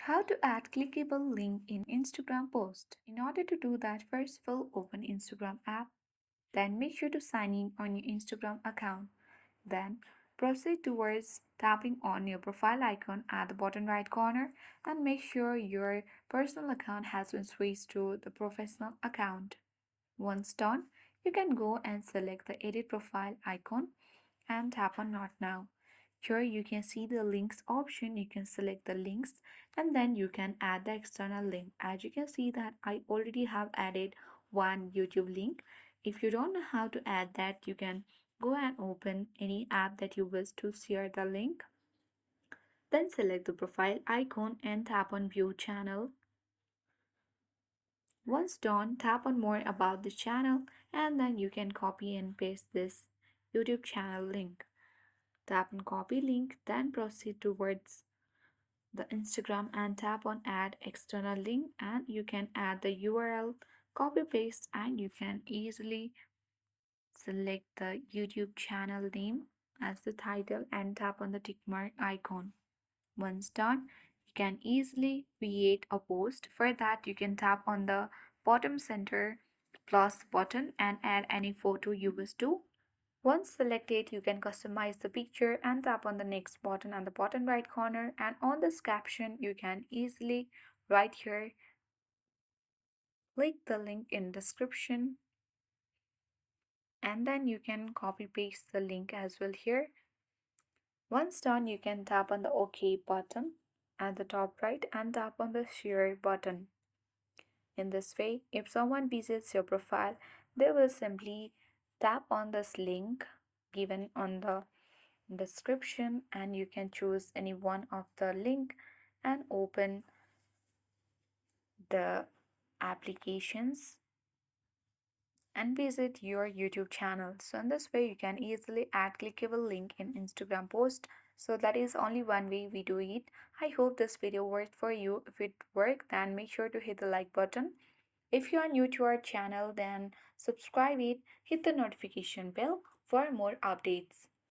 How to add clickable link in Instagram post. In order to do that, first of all open Instagram app, then make sure to sign in on your Instagram account. Then proceed towards tapping on your profile icon at the bottom right corner and make sure your personal account has been switched to the professional account. Once done, you can go and select the edit profile icon and tap on not now. Here you can see the links option. You can select the links and then you can add the external link. As you can see that I already have added one YouTube link. If you don't know how to add that, you can go and open any app that you wish to share the link. Then select the profile icon and tap on view channel. Once done, tap on more about the channel and then you can copy and paste this YouTube channel link. Tap on copy link, then proceed towards the Instagram and tap on add external link and you can add the URL, copy paste and you can easily select the YouTube channel name as the title and tap on the tick mark icon. Once done, you can easily create a post. For that, you can tap on the bottom center plus button and add any photo you wish to. Once selected, you can customize the picture and tap on the next button on the bottom right corner, and on this caption you can easily write here, click the link in description, and then you can copy paste the link as well here. Once done, you can tap on the OK button at the top right and tap on the share button. In this way, if someone visits your profile, they will simply tap on this link given on the description and you can choose any one of the link and open the applications and visit your YouTube channel. So in this way you can easily add clickable link in Instagram post. So that is only one way we do it. I hope this video worked for you. If it worked, then make sure to hit the like button. If you are new to our channel, then subscribe it, hit the notification bell for more updates.